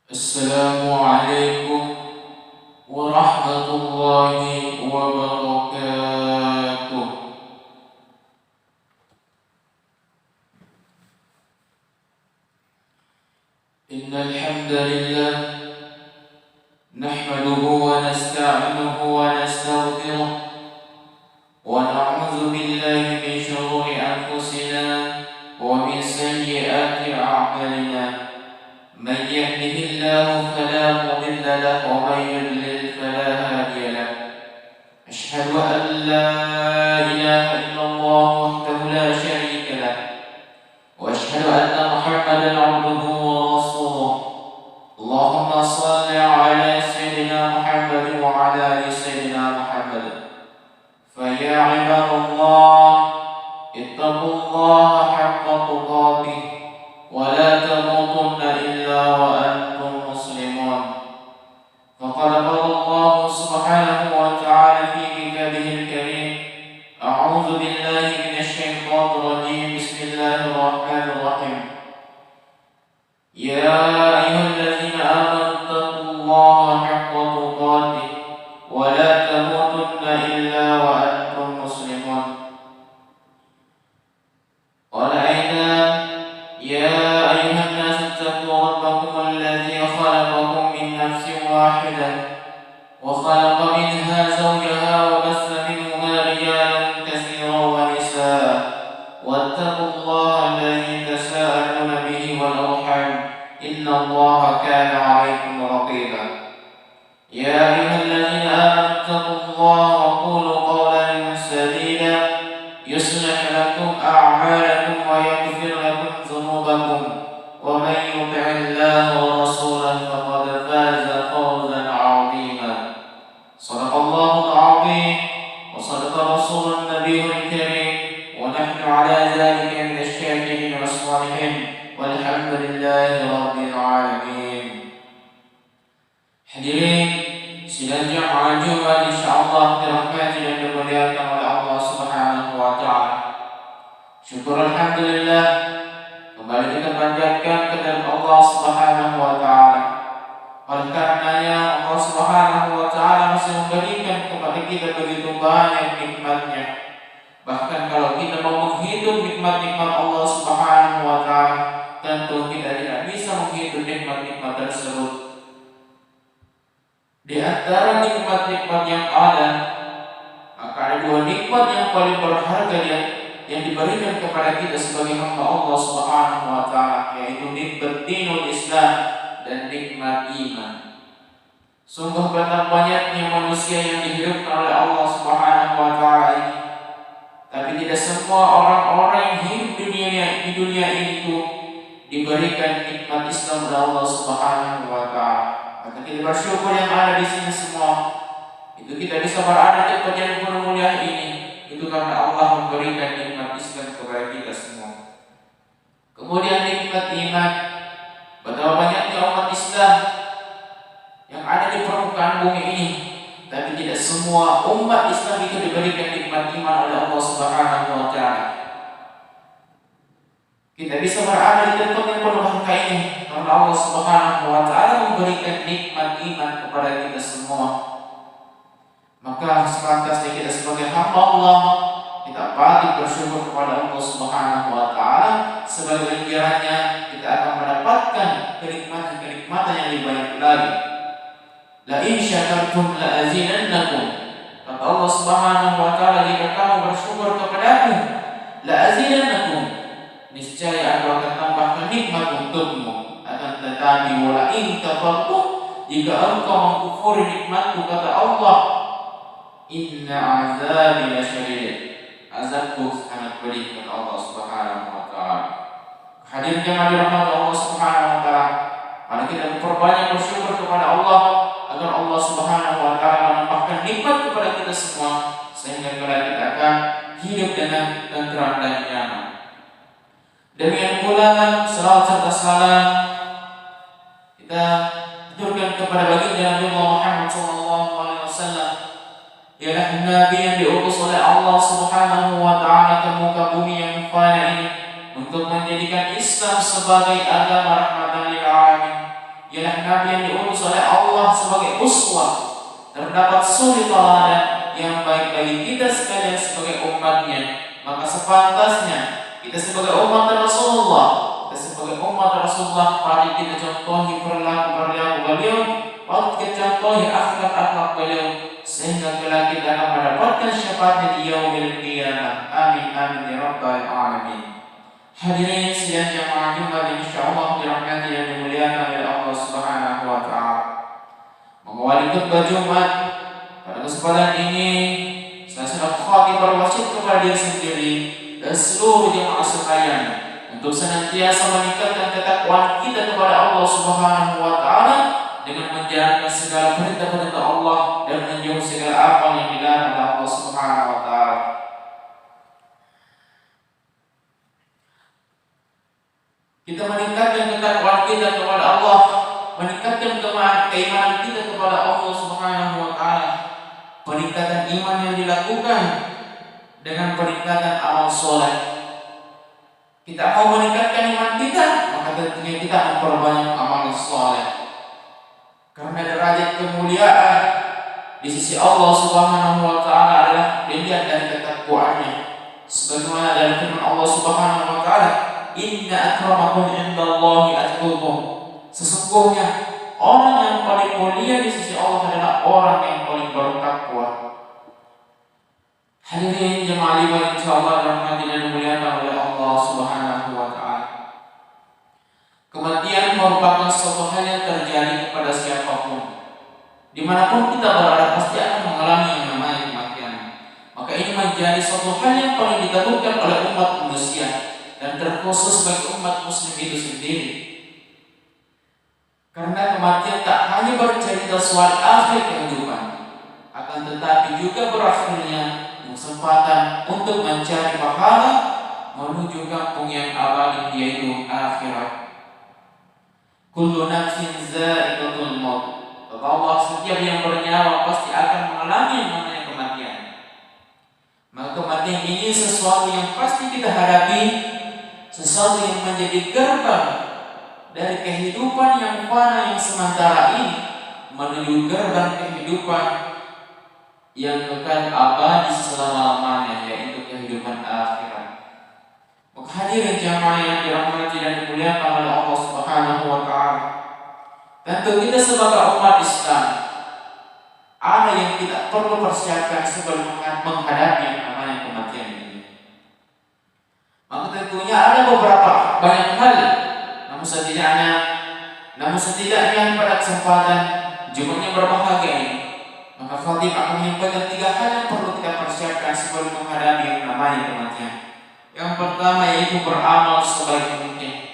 Assalamualaikum warahmatullahi wabarakatuh. Innal hamdalillah nahmaduhu wa nasta'inuhu wa nastaghfiruh wa na'udzu billahi min shururi anfusina wa min sayyiati a'malina. من يهده الله فلا مضل له ومن يضلل فلا هادي له. أشهد أن لا إله إلا الله وحده لا شريك له وأشهد أن محمدا عبده ورسوله. اللهم صل على سيدنا محمد وعلى آل سيدنا محمد. فيا عباد الله اتقوا الله حق تقاته ولا تموتن إلا وأنتم مسلمون. فقد قال الله سبحانه وتعالى في كتابه الكريم: أعوذ بالله من الشيطان الرجيم. بسم الله الرحمن الرحيم. يا أيها الذين آمنوا اتقوا الله حق تقاته ولا تموتن إلا وأنتم مسلمون. قال أيضا: يا أيها الناس اتقوا ربكم الذي خلقكم من نفس واحدة وخلق منها زوجها وبث منهما رجالا كثيرا ونساء واتقوا الله الذي تساءلون به والأرحام إن الله كان عليكم رقيبا. يا أيها الذين آمنوا اتقوا الله وقولوا قولا سديدا يصلح لكم أعمالكم ويغفر لكم ذنوبكم ومن يطع الله ورسوله فقد فاز فوزا عظيما. صدق الله العظيم وصدق رسول النبي الكريم ونحن على ذلك من الشاكرين والصالحين والحمد لله رب العالمين. Hadirin sidang jamaah Jumat insyaallah dirahmati dan dimuliakan oleh Allah Subhanahu wa taala. Syukur alhamdulillah kembali kita panjatkan kepada Allah Subhanahu wa taala. Oleh karenanya Allah Subhanahu wa taala masih memberikan kepada kita begitu banyak nikmatnya. Bahkan kalau kita mau menghitung nikmat-nikmat Allah Subhanahu wa taala, tentu kita tidak bisa menghitung nikmat-nikmat tersebut. Di antara nikmat-nikmat yang ada, maka ada dua nikmat yang paling berharga yang diberikan kepada kita sebagai hamba Allah Subhanahu wa taala, yaitu nikmat dinul Islam dan nikmat iman. Sungguh betapa banyaknya manusia yang dihidupkan oleh Allah Subhanahu wa taala ini. Tapi tidak semua orang-orang yang hidup di dunia ini itu diberikan nikmat Islam oleh Allah Subhanahu wa taala. Maka kita bersyukur yang ada di sini semua. Itu kita bisa berada di tempat yang penuh mulia ini. Itu karena Allah memberikan nikmat Islam kepada kita semua. Kemudian nikmat iman. Betapa banyaknya umat Islam yang ada di permukaan bumi ini, tapi tidak semua umat Islam itu diberikan nikmat iman oleh Allah Subhanahu wa taala. Kita bisa berada di tempat yang penuh berkah ini karena Allah Subhanahu wa taala memberikan nikmat iman kepada kita semua. Maka sepantasnya kita sebagai hamba Allah, kita patut bersyukur kepada Allah Subhanahu wa taala, sebagai ganjarannya kita akan mendapatkan kenikmatan yang lebih banyak lagi. La in syakartum la azidannakum. Kata Allah Subhanahu wa taala, jika kamu bersyukur kepadaku, la azidannakum, niscaya aku akan tambahkan nikmat untukmu. Akan tetapi wala in kafartum, jika engkau mengkufuri nikmatku, kata Allah, inna azabi lasyadid, azabku sangat pedih, kata Allah Subhanahu wa taala. Hadirin yang dirahmati Allah Subhanahu wa taala, mari kita memperbanyak bersyukur kepada Allah agar Allah Subhanahu wa taala menambahkan nikmat kepada kita semua, sehingga kita akan hidup dengan tenteram dan nyaman. Demikian pula salawat serta salam kita aturkan kepada baginda Nabi Muhammad SAW, ialah Nabi yang diutus oleh Allah Subhanahu wa taala ke muka bumi yang fana ini untuk menjadikan Islam sebagai agama rahmatan lil alamin. Ialah nabi yang diutus oleh Allah sebagai uswah, terdapat suri teladan yang baik bagi kita sekalian sebagai umatnya. Maka sepantasnya kita sebagai umat Rasulullah, kita sebagai umat Rasulullah patut kita contohi perilaku beliau, patut kita contohi akhlak beliau, sehingga kelak kita akan mendapatkan syafaatnya di yaumil qiyamah. Amin amin ya rabbal alamin. Hadirin sidang jamaah Jumat yang insyaallah dirahmati dan dimuliakan oleh Allah Subhanahu wa taala. Mengawali khutbah Jumat pada kesempatan ini, saya sedang khatib berwasiat kepada diri sendiri dan seluruh jemaah sekalian untuk senantiasa meningkatkan ketakwaan kita kepada Allah Subhanahu wa taala dengan menjalankan segala perintah-perintah Allah dan menjauhi segala apa yang dilarang oleh Allah Subhanahu wa taala. Kita meningkatkan ketakwaan kita kepada Allah, meningkatkan keimanan kita kepada Allah Subhanahu wa taala. Peningkatan iman yang dilakukan dengan peningkatan amal soleh. Kita mau meningkatkan iman kita, maka tentunya kita memperbanyak amal soleh. Karena derajat kemuliaan di sisi Allah Subhanahu wa taala adalah dilihat dari ketakwaannya. Sebagaimana dalam firman Allah Subhanahu wa taala, "Inna akramakum indallahi atqakum." Sesungguhnya orang yang paling mulia di sisi Allah adalah orang yang paling bertakwa. Hadirin jemaah ibadah insyaallah rahmati dan dimuliakan oleh Allah Subhanahu wa taala. Kematian merupakan suatu hal yang terjadi kepada siapapun. Dimanapun kita berada pasti akan mengalami yang namanya kematian. Maka ini menjadi suatu hal yang paling ditakutkan oleh umat manusia dan terkhusus bagi umat muslim itu sendiri. Karena kematian tak hanya bercerita soal akhir kehidupan, akan tetapi juga berakhirnya kesempatan untuk mencari pahala menuju kampung yang abadi, yaitu akhirat. Kullu nafsin za'iqatul maut. Kata Allah, setiap yang bernyawa pasti akan mengalami yang namanya kematian. Maka kematian ini sesuatu yang pasti kita hadapi, sesuatu yang menjadi gerbang dari kehidupan yang fana yang sementara ini menuju gerbang kehidupan yang kekal abadi selama-lamanya, yaitu kehidupan akhirat. Maka hadirin jamaah yang dirahmati dan dimuliakan oleh Allah Subhanahu wa taala, tentu kita sebagai umat Islam ada yang kita perlu persiapkan sebelum menghadapi yang namanya kematian ini. Maka tentunya ada beberapa banyak hal, namun setidaknya pada kesempatan Jumat yang berbahagia ini, maka khatib akan menyampaikan 3 hal yang perlu kita persiapkan sebelum menghadapi yang namanya kematian. Yang pertama yaitu beramal sebaik mungkin.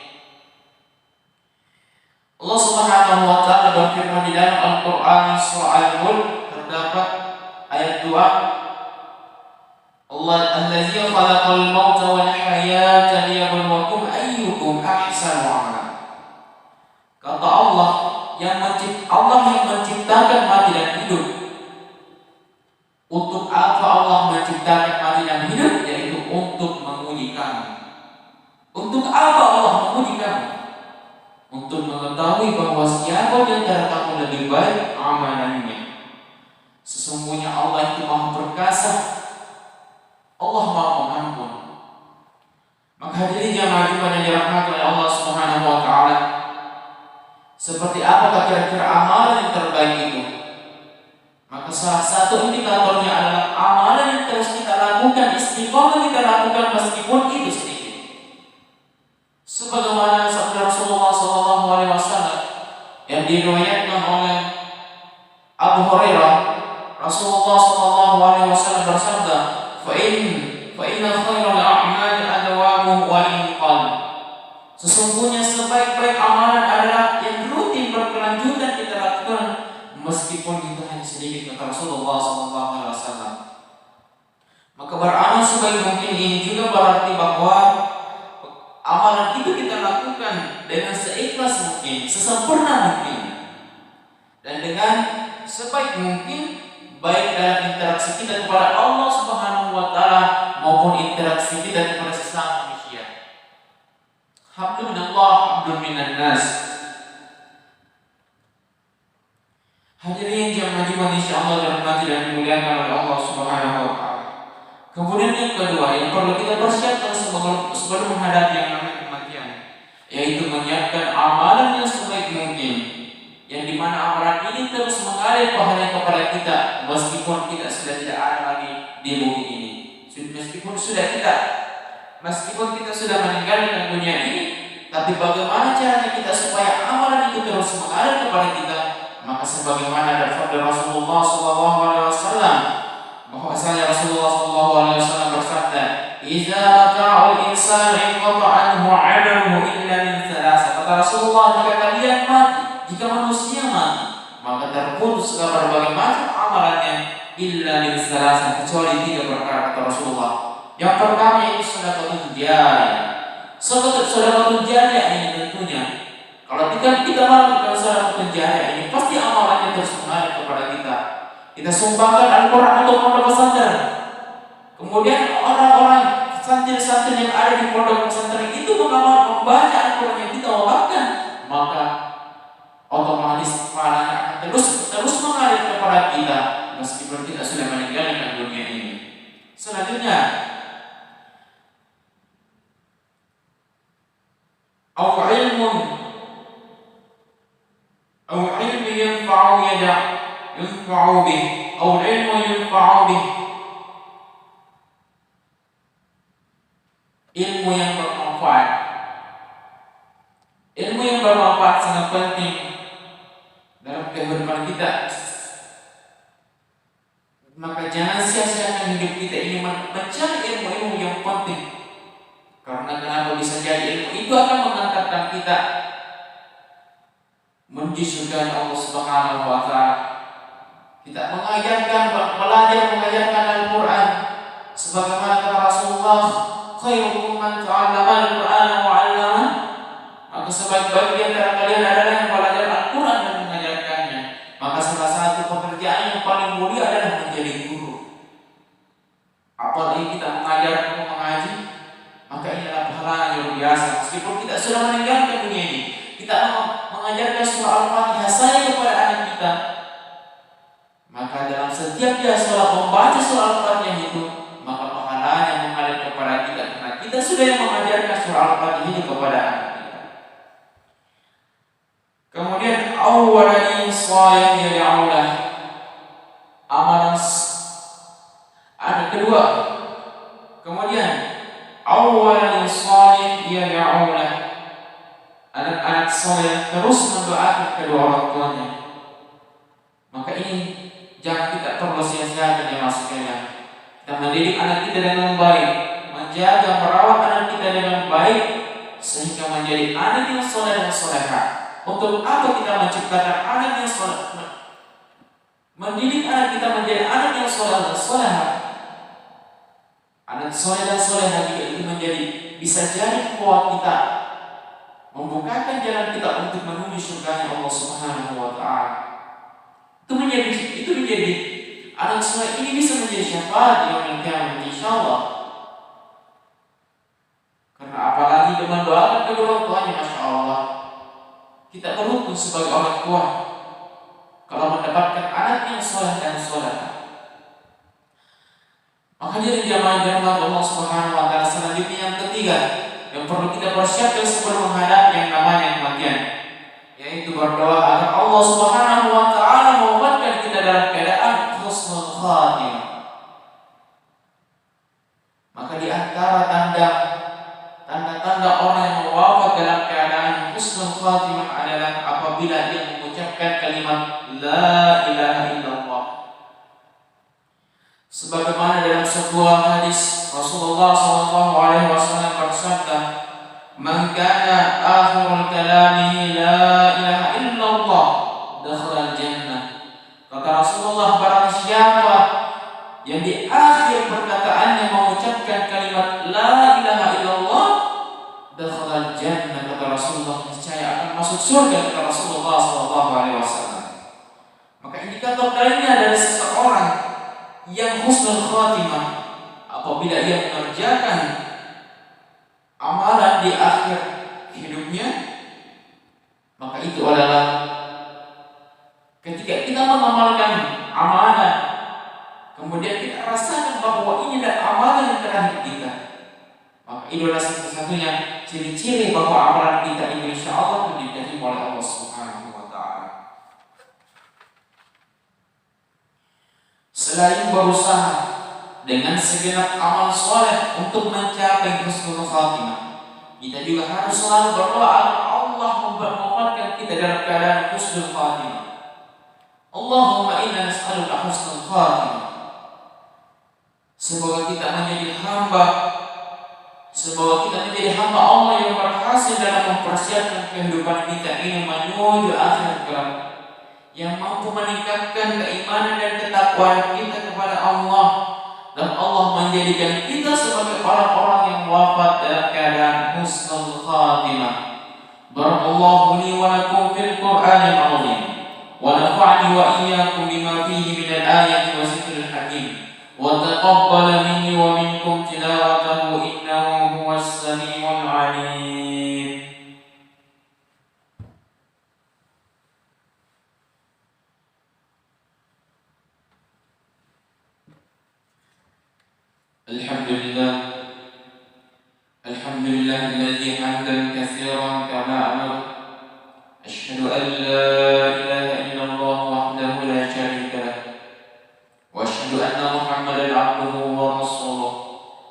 Allah Subhanahu wa taala berfirman di dalam Al-Qur'an surah Al-Mulk terdapat ayat 2, Allah allazi khalaqal mauta wal hayata liyabluwakum ayyukum ahsanu amala. Kata Allah yang menciptakan mati dan hidup. Untuk apa Allah menciptakan mati dan hidup? Yaitu untuk menguji kamu. Untuk apa Allah menguji kamu? Untuk mengetahui bahwa siapa di antara kamu lebih baik amalannya. Sesungguhnya Allah itu Maha Perkasa, Allah Maha Pengampun. Maka hadirin jamaah Jumat yang dirahmati oleh Allah Subhanahu wa taala, seperti apakah kira-kira amalan yang terbaik itu? Maka salah satu indikatornya adalah amalan yang terus kita lakukan, istiqomah kita lakukan meskipun itu sedikit. Sebagaimana sabda Rasulullah SAW yang diriwayatkan oleh Abu Hurairah, Rasulullah SAW bersabda, "Fa inna khairal a'mali adwamuhu wal inqal." Sesungguhnya sebaik-baik amalan adalah yang rutin berkelanjutan kita lakukan meskipun itu hanya sedikit, kata Rasulullah SAW. Maka beramal sebaik mungkin ini juga berarti bahwa amalan itu kita lakukan dengan seikhlas mungkin, sesempurna mungkin, dan dengan sebaik mungkin, baik dalam interaksi kita kepada Allah Subhanahu wa taala maupun interaksi kita kepada sesama manusia. Hablum minallah, hablum minan nas. Hadirin jamaah jemaah insyaallah dirahmati dan dimuliakan oleh Allah Subhanahu wa taala. Kemudian yang kedua yang perlu kita persiapkan sebelum menghadapi yang namanya kematian, yaitu menyiapkan amalan yang sebaik mungkin, yang dimana amalan ini terus mengalir pahala kepada kita meskipun kita sudah tidak ada lagi di bumi ini, meskipun kita sudah meninggalkan dunia ini, tapi bagaimana caranya kita supaya amalan itu terus mengalir kepada kita? Maka sebagaimana dari sabda Rasulullah SAW, bahwasanya Rasulullah SAW bersabda, "Idza mata'ul insani inqata'a anhu 'amaluhu illa min thalathah." Kata Rasulullah, jika kalian mati, jika manusia mati, maka terputus segala berbagai macam amalannya illa min thalathah, kecuali 3 perkara, kata Rasulullah. Yang pertama ini sedekah jariyah. Sedekah jariyah ini tentunya kalau kita melakukan sedekah jariyah ini pasti amalannya terus mengalir kepada kita. Kita sumbangkan Al-Quran untuk pondok pesantren. Kemudian orang-orang santri-santri yang ada di pondok pesantren itu membaca Al-Quran yang kita wafatkan, maka otomatis pahalanya akan terus mengalir kepada kita meskipun kita sudah meninggalkan dunia ini. Selanjutnya, au ilmun yunfa'u bih, au ilmu yunfa'u bih, ilmu yang bermanfaat. Ilmu yang bermanfaat sangat penting dalam kehidupan kita. Maka jangan sia-siakan hidup kita ini mencari ilmu-ilmu yang penting. Karena kenapa bisa jadi ilmu itu akan mengantarkan kita menuju surga Allah Subhanahu wa taala. Kita mengajarkan Al-Quran sebagaimana kata Rasulullah, khairukum man ta'allama al-Quran wa 'allama. Maka sebaik-baik di antara kalian adalah yang belajar Al-Quran dan mengajarkannya. Maka salah satu pekerjaan yang paling mulia adalah menjadi guru. Apalagi kita mengaji, maka ini adalah pahala yang luar biasa. Meskipun kita sudah meninggalkan dunia ini, kita mengajarkan surah Al-Fatihah saja kepada anak kita, maka dalam setiap dia sholat membaca surah Al-Fatihah itu, maka pahalanya mengalir kepada kita karena kita sudah yang mengajarkan surah Al-Fatihah ini kepada anak kita. Kemudian awwalan salih ya'ulah, amalan ada kedua. Kemudian awwalan salih ya'ulah, anak-anak saleh terus mendoakan kedua orang tuanya. Maka ini jangan kita perlu sia-siakan ya mas sekalian. Kita mendidik anak kita dengan baik, menjaga merawat anak kita dengan baik sehingga menjadi anak yang saleh dan salehah. Untuk apa kita menciptakan anak yang saleh? Mendidik anak kita menjadi anak yang saleh dan salehah. Anak saleh dan salehah juga itu menjadi bisa jadi kuat kita, membukakan jalan kita untuk menuju surga Allah Subhanahu wa taala. Itu menjadi anak saleh ini bisa menjadi syafaat di yaumil qiyamah insyaallah. Karena apalagi dengan doa kedua orang tuanya, masya Allah, kita beruntung sebagai orang tua kalau mendapatkan anak yang saleh dan salehah. Maka jadi jamaah Allah Subhanahu wa taala. Selanjutnya yang ketiga yang perlu kita persiapkan sebelum menghadapi yang namanya kematian, yaitu berdoa agar Allah Subhanahu wa taala mewafatkan kita dalam keadaan husnul khatimah. Maka di antara tanda-tanda orang yang wafat dalam keadaan husnul khatimah adalah apabila dia mengucapkan kalimat la ilaha illallah. Sebagaimana dalam sebuah hadis Rasulullah SAW bersabda, "Man kana akhirul kalamihi la ilaha illallah, dakhala al-jannah." Kata Rasulullah, barang siapa yang di akhir perkataannya mengucapkan kalimat la ilaha illallah, dakhala al-jannah. Kata Rasulullah, niscaya akan masuk surga. Kata Rasulullah SAW. Maka indikator lainnya dari seseorang yang husnul khatimah apabila ia mengerjakan amalan di akhir hidupnya, maka itu adalah ketika kita mengamalkan amalan, kemudian kita rasakan bahwa ini adalah amalan yang terakhir kita, maka itulah satu-satunya ciri-ciri bahwa amalan kita ini insya Allah itu diterima oleh Allah Subhanahu wa Ta'ala. Selain berusaha dengan segenap amal soleh untuk mencapai husnul khatimah, kita juga harus selalu berdoa agar Allah mempermuliakan kita dalam keadaan husnul khatimah. Allahumma inna nas'aluka husnul khatimah. Semoga kita menjadi hamba Allah yang berhasil dalam mempersiapkan kehidupan kita ini menuju akhir kelak, yang mampu meningkatkan keimanan dan ketakwaan kita kepada Allah, dan Allah menjadikan kita sebagai orang-orang yang wafat dalam keadaan husnul khatimah. Barakallahu li wa lakum fil Qur'anil 'azim wa nafa'ani wa iyyakum bima fihi minal ayati wa zikril hakim. وتقبل مني ومنكم تلاوته إنه هو السميع العليم. الحمد لله الذي حمدا كثيرا كما أمر. أشهد أن لا إله إلا الله وحده لا شريك له، وأشهد أن محمدا عبده ورسوله.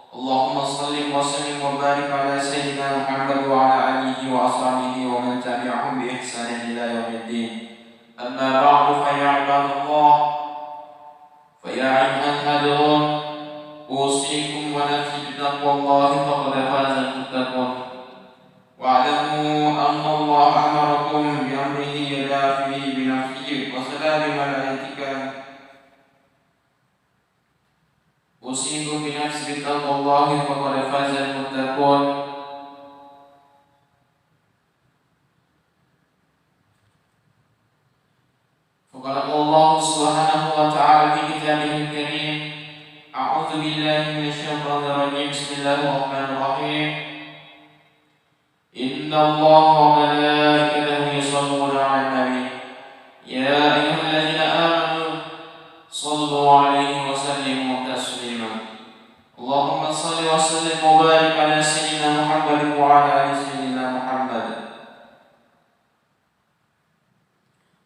اللهم صل وسلم وبارك على سيدنا محمد وعلى آله وأصحابه ومن تبعهم بإحسان إلى يوم الدين. أما بعد فيا عباد الله، فيا أيها الحاضرون، أوصيكم ونفسي بتقوى الله فقد فاز المتقون. واعلموا أن الله أمركم بأمره يدافع بنفسه وسلام ملائكته. أوصيكم بنفسي بتقوى الله فقد فاز المتقون. فقال الله سبحانه وتعالى في كتابه الكريم: أعوذ بالله من الشيطان الرجيم. بسم الله الرحمن الرحيم. إن الله وملائكته يصلون على النبي يا أيها الذين آمنوا صلوا عليه وسلموا تسليما. اللهم صل وسلم وبارك على سيدنا محمد وعلى آل سيدنا محمد.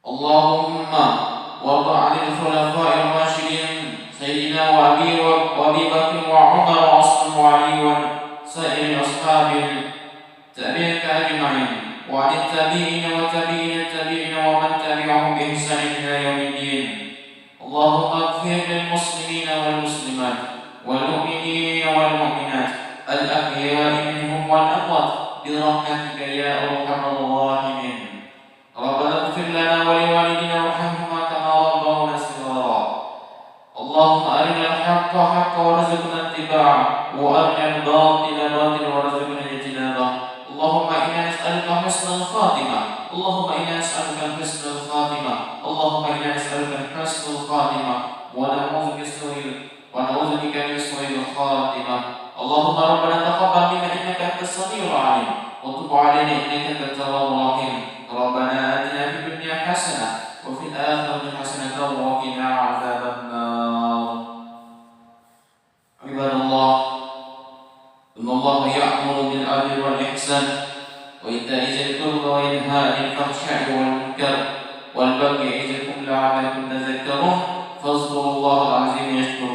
اللهم وارض عن الخلفاء الراشدين سيدنا وأبي بكر وعمر وعثمان وعلي وسائر أصحاب التابعين أجمعين، وعن التابعين وتابعين التابعين ومن تبعهم بإحسان إلى يوم الدين. اللهم اغفر للمسلمين والمسلمات والمؤمنين والمؤمنات الأحياء منهم والأموات برحمتك يا أرحم الراحمين. ربنا اغفر لنا ولوالدينا وارحمهما كما ربونا صغارا. اللهم أرنا الحق حقا وارزقنا اتباعه، وأرنا الباطل باطلا وارزقنا اجتنابه. اللهم إنا نسألك حسن الخاتمة. اللهم إنا نسألك حسن الخاتمة. اللهم إنا نسألك حسن الخاتمة ونعوذ بك من سوء الخاتمة. اللهم ربنا تقبل منا إنك أنت السميع العليم، وتب علينا إنك أنت التواب الرحيم. ربنا آتنا في الدنيا حسنة وفي الآخرة حسنة وقنا عذاب النار. عباد الله، إن الله يأمر بالعدل والإحسان وإيتاء ذي القربى وينهى عن الفحشاء والمنكر والبغي يعظكم لعلكم تذكرون. فاذكروا الله العظيم يشكركم